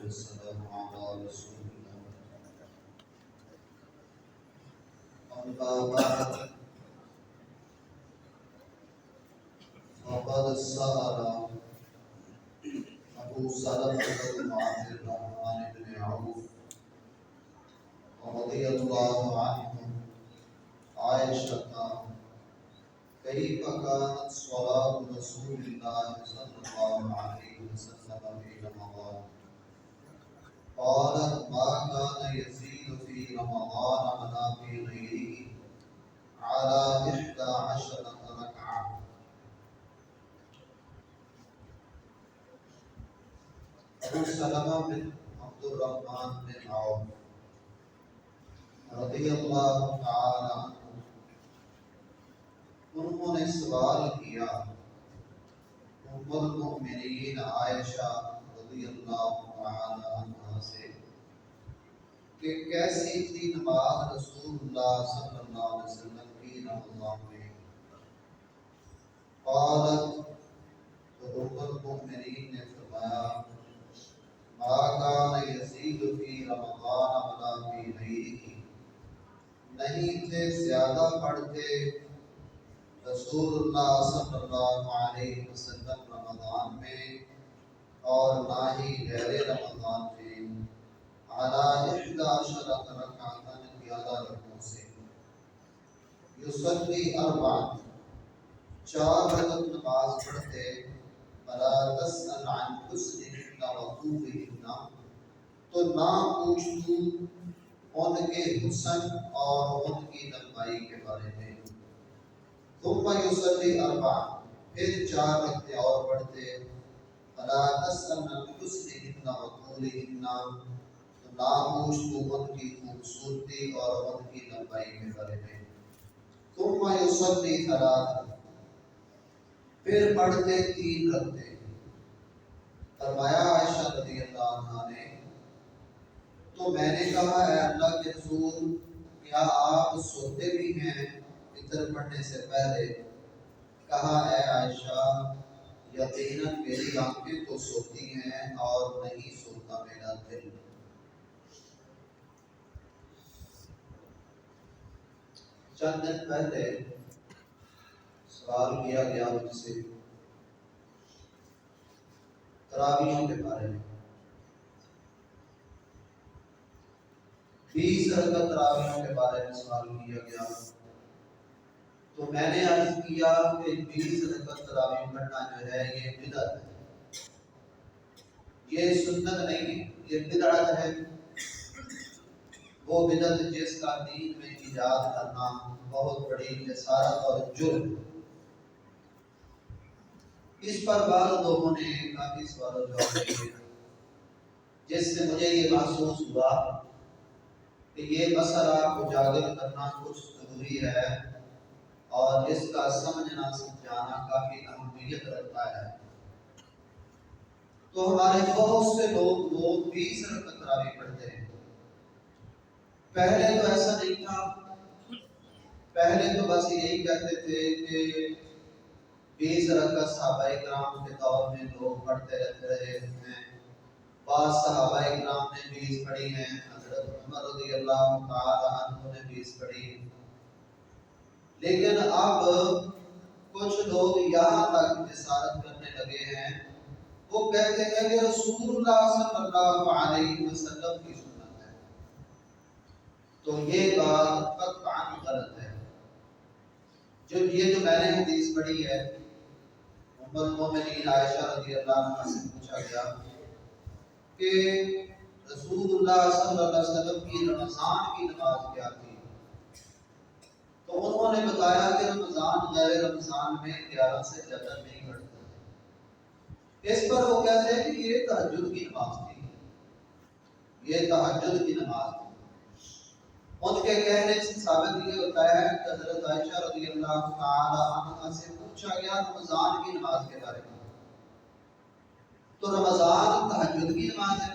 والسلام على رسول الله. أما بعد فقد سأل أبو سلمة بن عبد الرحمن بن عوف رضي الله عنه عائشة كيف كانت صلاة رسول الله صلى الله عليه وسلم في رمضان؟ قالت ما كان يزيد في رمضان ولا في غيره على 11 ركعة. ابو سلمہ بن عبد الرحمن بن عوف رضی اللہ تعالی عنہ انہوں نے سوال کیا ام المؤمنین عائشہ رضی اللہ تعالی عنہ سے کہ کیسی تھی نماز رسول اللہ صلی اللہ علیہ وسلم کی رمضان میں؟ قالت تو ام المؤمنین نے فرمایا ما کان یزید فی رمضان ولا فی غیرہ، نہیں تھے زیادہ پڑھتے رسول اللہ صلی اللہ علیہ وسلم رمضان میں اور نہ ہی غیر رمضان میں، علی 11 رکعۃ 11 رکعتوں سے، یصلی اربعا 4 رکعت نماز پڑھتے، فلا تسأل عن حسنہن وطولہن، تو نہ پوچھ تو ان کے حسن اور ان کی لمبائی کے بارے میں، ثم یصلی اربعا پھر 4 رکعتیں اور پڑھتے، فلا تسأل عن حسنہن وطولہن، تو نہ پوچھ تو ان کی خوبصورتی اور ان کی لمبائی کے بارے میں، ثم یصلی ثلاثا پھر پڑھتے 3 رکعتیں۔ فرمایا عائشہ رضی اللہ عنہ نے تو میں نے کہا اے اللہ کے رسول کیا آپ سوتے بھی ہیں فطر پڑھنے سے پہلے؟ کہا اے عائشہ یقیناً میری آنکھیں تو سوتی ہیں اور نہیں سوتا میرا دل۔ چند دن پہلے سوال کیا گیا مجھ سے تراویحوں کے بارے میں، 20 رکعت تراویحوں کے بارے میں سوال کیا گیا، تو میں نے عرض کیا کہ 20 رکعت تراویح پڑھنا جو ہے یہ بدعت ہے، یہ سنت نہیں ہے، یہ بدعت ہے، وہ بدعت جس کا دین میں ایجاد کرنا بہت بڑی جسارت اور جرم ہے۔ اس پر بعض لوگوں نے کافی سوال و جواب کیے، جس سے مجھے یہ محسوس ہوا کہ یہ مسئلہ اجاگر کرنا کچھ ضروری ہے اور اس کا سمجھنا سمجھانا کافی اہمیت رکھتا ہے۔ تو ہمارے بہت سے لوگ 20 رکعت تراویح پڑھتے ہیں۔ پہلے تو ایسا نہیں تھا، پہلے تو بس یہی کہتے تھے کہ 20 رکعت صحابہ کرام کے دور میں لوگ پڑھتے رہتے رہے ہیں، بعض صحابہ کرام نے 20 پڑھی ہیں، حضرت عمر رضی اللہ تعالی عنہ نے 20 پڑھی، لیکن اب کچھ لوگ یہاں تک جسارت کرنے لگے ہیں، وہ کہتے ہیں کہ رسول اللہ صلی اللہ علیہ وسلم کی سنت ہے، تو یہ بات قطعاً غلط ہے۔ جو میں نے حدیث پڑھی ہے، ام المؤمنین عائشہ رضی اللہ عنہ سے پوچھا گیا کہ رسول اللہ صلی اللہ علیہ وسلم کی رمضان کی نماز کیا تھی؟ تو انہوں نے بتایا کہ رمضان غیر رمضان میں 11 سے زیادہ نہیں پڑھتے۔ اس پر وہ کہتے ہیں کہ یہ تہجد کی نماز تھی، یہ تہجد کی نماز تھی۔ ان کے کہنے سے ثابت یہ ہوتا ہے کہ حضرت عائشہ رضی اللہ تعالی عنہ سے پوچھا گیا رمضان کی نماز کے بارے میں، تو رمضان تہجد کی نماز ہے،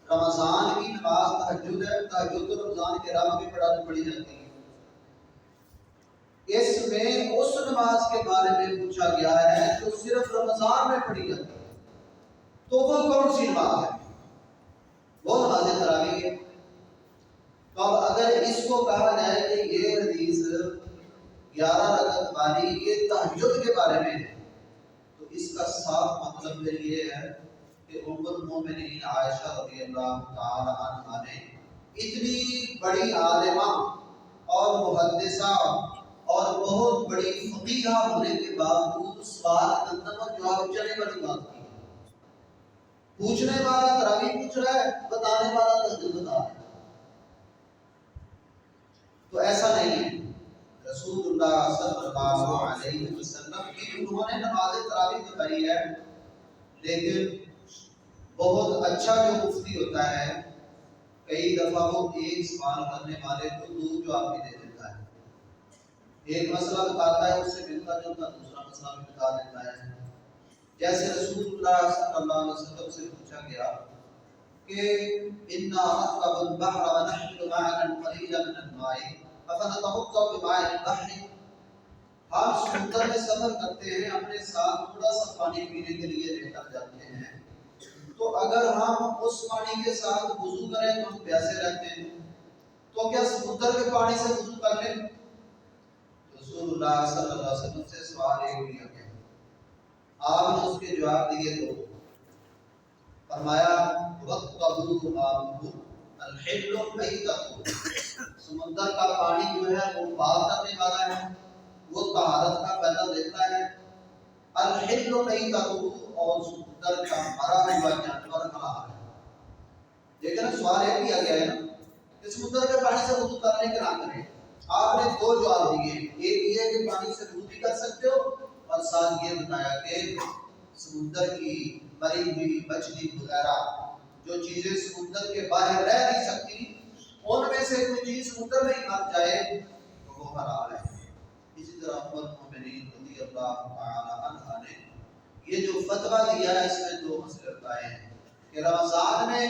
رمضان کی نماز تہجد ہے، تہجد تو رمضان کے رات میں پڑھی جاتی ہے۔ اس میں اس نماز کے بارے میں پوچھا گیا ہے جو صرف رمضان میں پڑھی جاتی ہے، تو وہ کون سی نماز ہے؟ والی یہ تہجد کے بارے میں ہے تو اس کا صاف مطلب یہ ہے کہ ام المومنین عائشہ رضی اللہ تعالی عنہا نے اتنی بڑی عالمہ اور محدثہ اور بہت بڑی فقیہہ ہونے کے باوجود سوال کرنا اور جواب چلنے والی بات کی ہے۔ پوچھنے والا تراویح پوچھ رہا ہے، بتانے والا تہجد بتا رہا ہے۔ تو ایسا نہیں ہے، رسول اللہ صلی اللہ علیہ وسلم کی انہوں نے نماز تراویح بتائی ہے، لیکن بہت اچھا جو مفتی ہوتا ہے کئی دفعہ وہ ایک سوال کرنے والے کو دو جواب بھی دے دیتا ہے، ایک مسئلہ بتاتا ہے اس سے ملتا جلتا دوسرا مسئلہ بھی بتا دیتا ہے۔ جیسے رسول اللہ صلی اللہ علیہ وسلم سے پوچھا گیا کہ اِنَّا أَرْكَبُ الْبَحْرَ وَنَحْمِلُ مَعَنَا قَلِيلًا مِنَ الْمَاءِ أَفَنَتَمُدُّ بِمَاءِ الْبَحْرِ، ہم سمندر میں سفر کرتے ہیں، اپنے ساتھ تھوڑا سا پانی پینے کے لیے لے کر جاتے ہیں، تو اگر ہم اس پانی کے ساتھ وضو کریں تو ہم پیاسے رہتے ہیں، تو کیا سمندر کے پانی سے وضو کر لیں؟ رسول اللہ صلی اللہ علیہ وسلم سے سوال ایک کیا گیا، آپ نے اس کے جواب دیے تو فرمایا وَقْتَبُوا مَاءُهُ الْحِلُّ مَيْتَةُ، سمندر کا پانی جو ہے وہ پاک کرنے والا ہے، وہ طہارت کا پیدا دیتا ہے، الحل میتۃ، اور سمندر کا مرا ہوا جانور حلال ہے۔ لیکن سوال یہ کیا گیا ہے نا کہ سمندر کے پانی سے وضو کرنے کے نہ کریں، آپ نے دو جواب دیے، ایک یہ کہ پانی سے وضو بھی کر سکتے ہو، اور ساتھ یہ بتایا کہ سمندر کی مری ہوئی مچھلی وغیرہ جو چیزیں سمندر کے باہر رہ نہیں سکتی ان میں سے کوئی چیز سمندر میں ہی مر جائے تو وہ حلال ہے۔ اسی طرح ام المومنین رضی اللہ تعالی عنہا نے یہ جو فتویٰ دیا ہے اس میں دو مسئلے بتائے ہیں کہ رمضان میں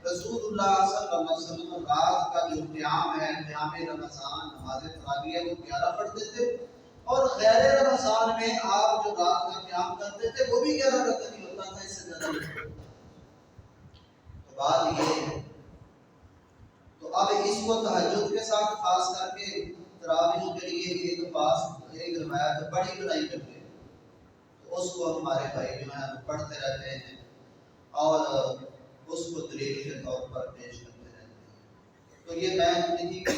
رسول اللہ صلی اللہ علیہ وسلم رات کا جو قیام ہے، قیام رمضان نماز تراویح ہے، وہ 11 پڑھتے تھے، اور غیر رمضان میں آپ جو رات کا قیام کرتے تھے وہ بھی 11 رکعت ہی ہوتا تھا، اس سے زیادہ نہیں۔ تو بات یہ ہے، تو اب اس کو تہجد کے ساتھ خاص کر کے تراویح کے لیے ایک روایت بڑی بنائی کرتے ہیں، تو اس کو ہمارے بھائی جو ہیں پڑھتے رہتے ہیں اور اس کو دلیل کے طور پر پیش کرتے رہتے ہیں۔ تو یہ میں انہی کی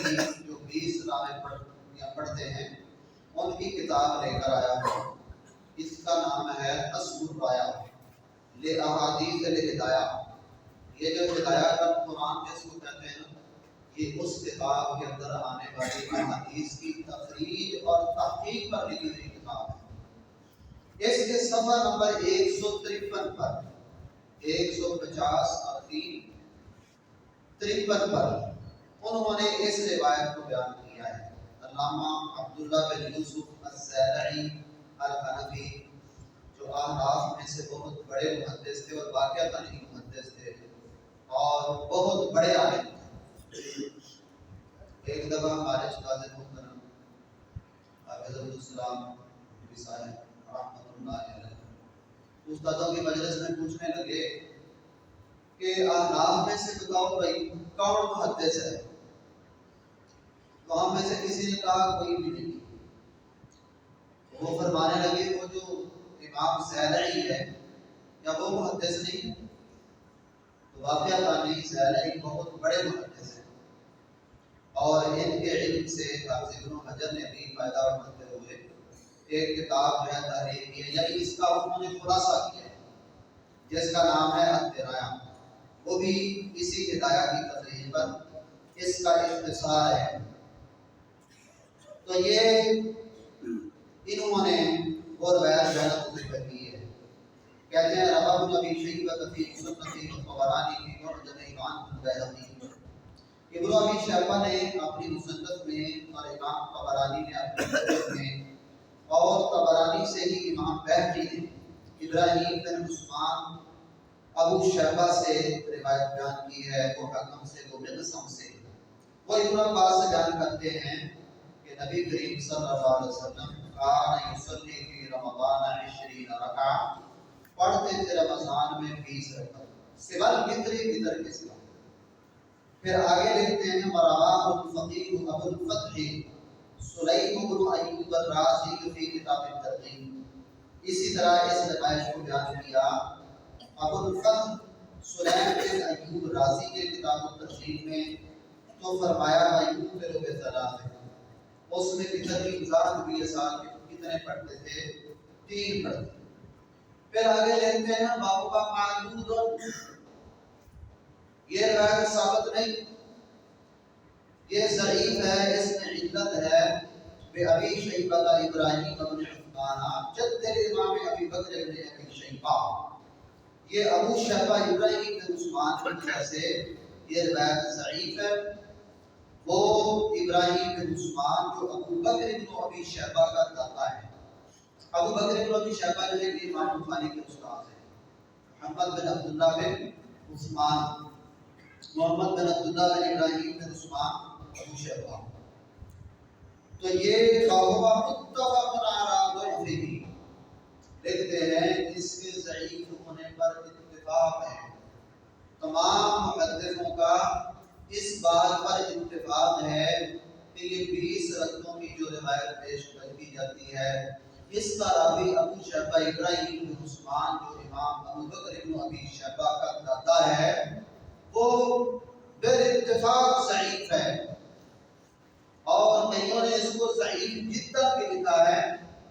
جو 20 رائے پڑھتے ہیں ان کی کتاب لے کر آیا ہوں، اس کا نام ہے نصب الرایہ لأحادیث الہدایہ۔ یہ جو ہدایہ کا قرآن جس کو کہتے ہیں یہ اس کتاب کے اندر آنے والی احادیث کی تخریج اور تحقیق پر لکھی ہوئی کتاب ہے۔ اس کے صفحہ نمبر 153 پر 150 اور 53 پر انہوں نے اس روایت کو بیان کیا ہے۔ علامہ عبداللہ بن یوسف الزیلعی الحنفی جو احناف میں سے بہت بڑے محدث تھے اور واقعتاً ہی محدث تھے اور بہت بڑے عالم تھے۔ ایک دفعہ ہمارے استاد محترم حافظ عبدالسلام صاحب رحمۃ اللہ علیہ استادوں کی مجلس میں پوچھنے لگے کہ احناف میں سے بتاؤ بھائی کون محدث ہے؟ تو ہم میں سے کسی نے کہا کوئی بھی نہیں۔ وہ فرمانے لگے وہ جو امام زیلعی ہے یا وہ محدث نہیں ہے؟ تو واقعہ تانی زیلعی بہت بڑے محدث ہیں اور ان کے علم سے حافظ ابن حجر نے بھی فائدہ اٹھاتے ہوئے ایک کتاب جو ہے تحریر کی ہے، یعنی اس کا انہوں نے خلاصہ کیا ہے جس کا نام ہے الدرایہ، وہ بھی اسی ہدایہ کی تقریر پر اس کا اختصار ہے۔ تو یہ انہوں نے وہ روایت جنت ذکر کی ہے، کہتے ہیں رواه ابن ابی شیبہ فی مسنده والطبرانی فی معجم عن البیہقی، ابن ابی شیبہ نے اپنی مصنف میں اور امام طبرانی نے اپنی مصنف میں اور طبرانی سے ہی امام بہقی نے ابراہیم بن عثمان ابو شیبہ سے روایت بیان کی ہے، وہ حکم سے وہ مقسم سے۔ وہ ابن عباس سے بیان کرتے ہیں کہ نبی کریم صلی اللہ علیہ وسلم کان یصلی فی رمضان 20 رکعہ، پڑھتے تھے رمضان میں 20 رکعت سوال وتر کے سوا۔ پھر آگے لکھتے ہیں مرواه الفقیہ ابو الفتح سلیم بن ایوب الرازی فی کتاب الترغیب، اسی طرح اس روایت کو بیان کیا ابو الفتح سلیم بن ایوب الرازی کے کتاب الترغیب میں، تو فرمایا ایوب بن ثلاث، اس میں کتنے کی وضاحت بھی سال کتنے پڑھتے تھے؟ 3 پڑھتے تھے۔ پھر آگے لیتے ہیں باب کا معدود، یہ روایت ثابت نہیں، یہ ضعیف ہے، اس میں علت ہے بے ابی شیبہ ابراہیم بن عثمان جد امام ابی بکر بن ابی شیبہ، یہ ابو شیبہ ابراہیم بن عثمان کی وجہ سے یہ روایت ضعیف ہے۔ وہ ابراہیم بن عثمان جو ابو بکر بن ابی شیبہ کا دادا ہے، ابو بکر بن ابی شیبہ جو ہے کہ امام بخاری کے استاد ہیں، محمد بن عبداللہ بن عثمان، محمد بن عبداللہ بن ابراہیم بن عثمان ابو شیبہ، تو یہ فہو متفق علی ضعفہ، لکھتے ہیں اس کے ضعیف ہونے پر اتفاق ہے، تمام محدثوں کا اس بات پر اتفاق ہے کہ یہ 20 رکعتوں کی جو روایت پیش کی جاتی ہے، اس کا راوی ابو شیبہ ابراہیم بن عثمان جو امام ابو بکر بن ابی شیبہ کا دادا ہے، وہ بالاتفاق ضعیف ہے، اور کئیوں نے اس کو ضعیف جدا بھی لکھا ہے،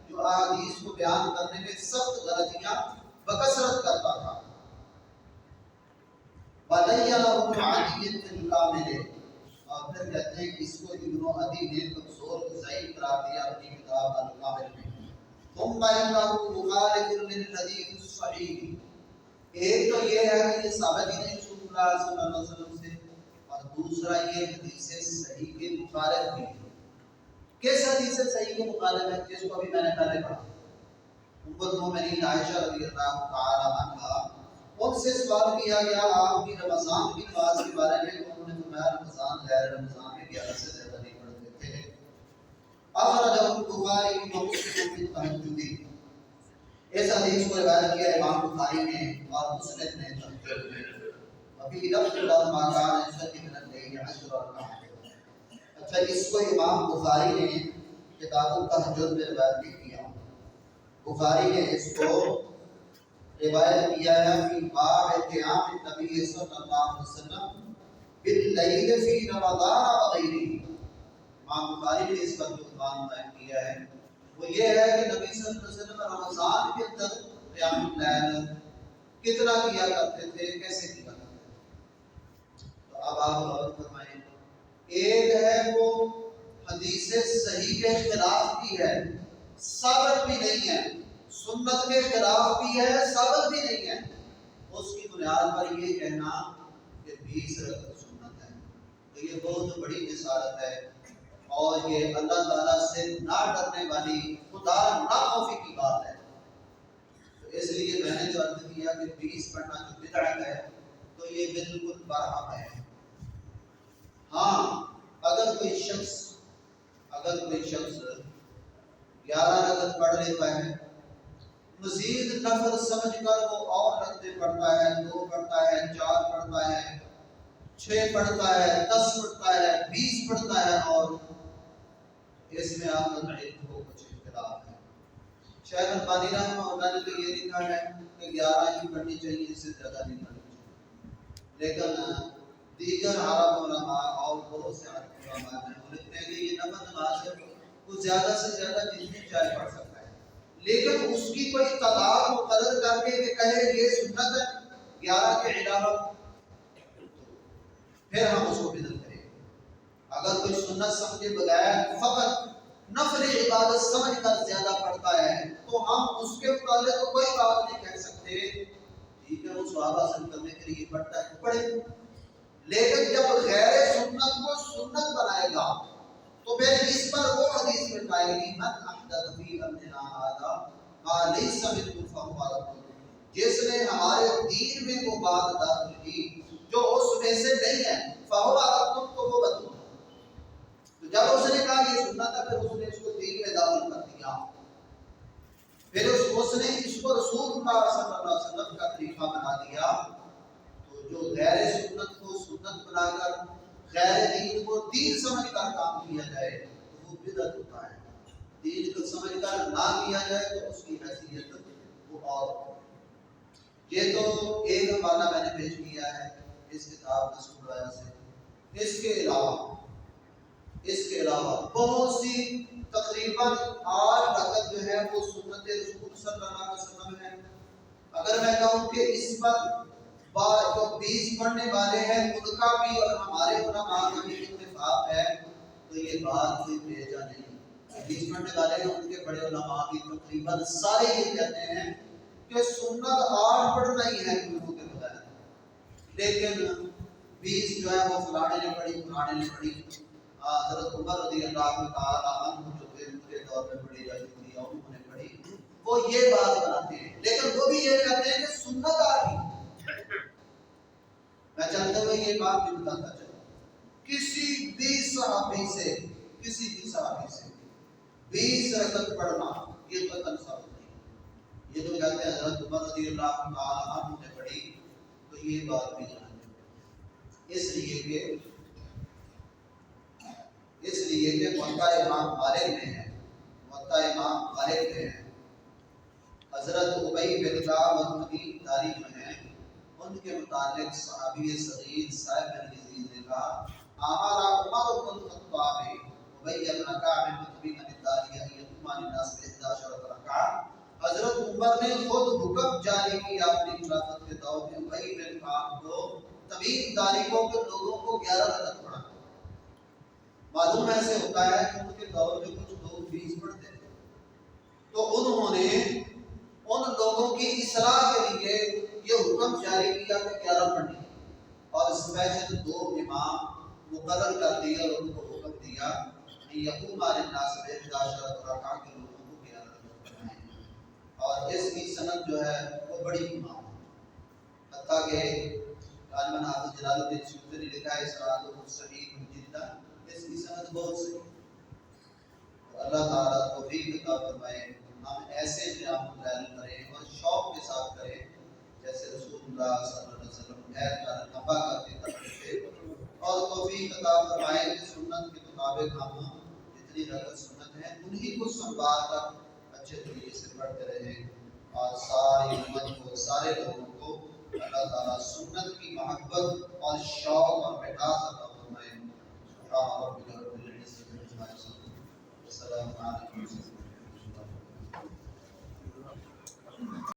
جو احادیث کو بیان کرنے میں سخت غلطیاں بکثرت کرتا تھا۔ وَلَيَّنَ ابن عدی الکامل، اور پھر کہتے ہیں کہ اس کو ابن عدی نے کمزور ضعیف قرار دیا اپنی کتاب الکامل میں۔ ثم إنه مخالف للحديث الصحيح، ایک تو یہ ہے کہ یہ ثابت ہی نہیں رسول اللہ صلی اللہ علیہ وسلم سے، اور دوسرا یہ حدیث صحیح کے مخالف بھی ہے۔ کس حدیث صحیح کے مخالف ہے؟ جس کو ابھی میں نے پہلے پڑھا، ام المومنین عائشہ رضی اللہ تعالی عنہا، ان سے سوال کیا گیا آپ کی رمضان کی نماز کے بارے میں، تو انہوں نے فرمایا رمضان غیر رمضان میں 11 سے زیادہ نہیں پڑھتے تھے۔ اخرجہ البخاری ومسلم فی التہجد، اس حدیث کو روایت کیا امام بخاری نے اور مسلم نے تہجد میں، ابھی لفظ ما کان یصلی من اللیل 10 رکعات۔ اچھا، اس کو امام بخاری نے کتاب التہجد میں روایت کیا، بخاری نے اس کو روایت کیا ہے کہ باب قیام النبی صلی اللہ علیہ وسلم باللیل فی رمضان وغیرہ، امام بخاری نے اس کا جو عنوان بیان کیا ہے وہ یہ ہے کہ نبی صلی اللہ علیہ وسلم رمضان کے اندر قیام اللیل کتنا کیا کرتے تھے، کیسے کیا کرتے تھے۔ تو اب آپ غور فرمائیں، ایک ہے وہ حدیث صحیح کے خلاف بھی ہے، ثابت بھی نہیں ہے، سنت کے خلاف بھی ہے، ثابت بھی نہیں ہے، اس کی بنیاد پر یہ کہنا کہ 20 رکعت سنت ہے، تو یہ بہت بڑی جسارت ہے، اور یہ اللہ تعالیٰ سے نہ ڈرنے والی، خدا نہ خوفی کی بات ہے۔ تو اس لیے میں نے جو عرض کیا کہ 20 پڑھنا جو بدعت ہے، تو یہ بالکل برحق ہے۔ ہاں، اگر کوئی شخص 11 رکعت پڑھ لیتا ہے، مزید نفل سمجھ کر وہ اور رکعتیں پڑھتا ہے، 2 پڑھتا ہے، 4 پڑھتا ہے، 6 پڑھتا ہے، 10 پڑھتا ہے، 20 پڑھتا ہے، اور اس میں آپ علم کو کچھ اختلاف ہے۔ شیخ البانی رحمہ اللہ نے تو یہ لکھا ہے کہ 11 ہی پڑھنی چاہیے، اس سے زیادہ نہیں پڑھنی چاہیے، لیکن دیگر عرب علماء اور بہت سے عرب علماء نے لکھتے ہیں کہ یہ نفل نماز ہے، وہ زیادہ سے زیادہ جتنی چاہے پڑھ سکتا ہے، لیکن اس کی کوئی تعداد مقرر کر کے کہ کہے یہ سنت ہے 11 کے علاوہ، پھر ہم اس کو بدعت کریں گے۔ اگر کوئی سنت سمجھے بغیر فقط نفل عبادت سمجھ کر زیادہ پڑھتا ہے، تو ہم اس کے متعلق کوئی بات نہیں کہہ سکتے، ٹھیک ہے وہ ثواب حاصل کرنے کے لیے پڑھتا ہے تو پڑھے، لیکن جب غیر سنت کو سنت بنائے گا تو پھر اس پر وہ حدیث میں پائے گی من احدث فی امرنا ھذا ما لیس منہ فہو رد، جس نے ہمارے دین میں وہ بات داخل کی جو اس میں سے نہیں ہے، فہو رد، تو وہ بدعت۔ تو جب اس نے کہا یہ سنت ہے، پھر اس نے اس کو دین میں داخل کر دیا، پھر اس نے اس کو رسول اللہ صلی اللہ علیہ وسلم کا طریقہ بنا دیا۔ تو جو غیر سنت کو سنت بنا کر غیر دین کو دین سمجھ کر کام کیا جائے تو وہ بدعت نہ کیا جائے تو اس کی حیثیت وہ اور ہو۔ یہ تو ایک حوالہ میں نے پیش کیا ہے اس کتاب رسول سے۔ اس کے علاوہ بہت سی تقریباً 8 رکعت جو ہے وہ سنت رسول صلی اللہ علیہ وسلم ہے۔ اگر میں کہوں کہ اس پر جو 20 پڑھنے والے ہیں ان کا بھی اور ہمارے علماء کا بھی اتفاق ہے تو یہ بات کوئی بھیجا نہیں۔ 20 پڑھنے والے ہیں ان کے بڑے علماء بھی تقریباً سارے یہ کہتے ہیں کہ سنت 8 پڑھنا ہی ہے گروہ کے بغیر، لیکن 20 جو ہے وہ فلانے نے پڑھی۔ حضرت عمر رضی اللہ تعالیٰ عنہ جو تھے ان کے دور میں پڑھی جاتی تھی اور انہوں نے پڑھی، وہ یہ بات بناتے ہیں، لیکن وہ بھی یہ کہتے ہیں کہ سنت 8 ہی۔ میں چاہتا ہوں یہ بات بھی بتاتا چلوں، کسی بھی صحابی سے 20 رکعت پڑھنا یہ قطعاً ثابت نہیں۔ یہ جو کہتے ہیں حضرت عمر رضی اللہ تعالیٰ عنہ نے پڑھی تو یہ بات بھی جانتے ہیں، اس لیے کہ موطا امام مالک میں ہے حضرت ابی بن کعب الحدید تاریخ میں ہیں، ان کے متعلق صحابی صغیر صاحب بن یزید نے کہا ہمارا عمر بن الخطاب ابی بن کعب الحدید نے داریہ یقوم الناس ب11 رکعت، حضرت عمر نے خود حکم جاری کیا اپنی خلافت کے دور میں ابی بن کعب کو تمیم تاریخوں کے لوگوں کو 11 رکعت پڑھانا۔ معلوم ایسے ہوتا ہے کہ ان کے دور میں کچھ لوگ 20 پڑھتے تھے، تو انہوں نے ان لوگوں کی اصلاح کے لیے یہ حکم جاری کیا کہ 11 پڑھنی، اور اسپیشل 2 امام مقرر کر دیے اور ان کو حکم دیا کہ یقوم الناس ب11 رکعت کے لوگوں کو 11 رکعت پڑھائیں، اور اس کی سند جو ہے وہ بڑی امام ہے، حتیٰ کہ غالباً حافظ جلال الدین سیوطی نے لکھا ہے اسنادہ صحیح جدا، اس کی سند بہت صحیح۔ اللہ تعالیٰ توفیق عطا فرمائے ہم ایسے قیام اللیل کریں اور شوق کے ساتھ کریں جیسے رسول اللہ صلی اللہ علیہ وسلم کا لمبا کرتے تھے، اور توفیق عطا فرمائے کہ سنت کے مطابق ہم جتنی رکعت سنت ہیں انہی کو سنبھال کر اچھے طریقے سے پڑھتے رہیں، اور ساری امت کو، سارے لوگوں کو اللہ تعالیٰ سنت کی محبت اور شوق اور مٹاس عطا فرمائے۔ سبحان ربک رب العزۃ عما یصفون، والسلام علیکم۔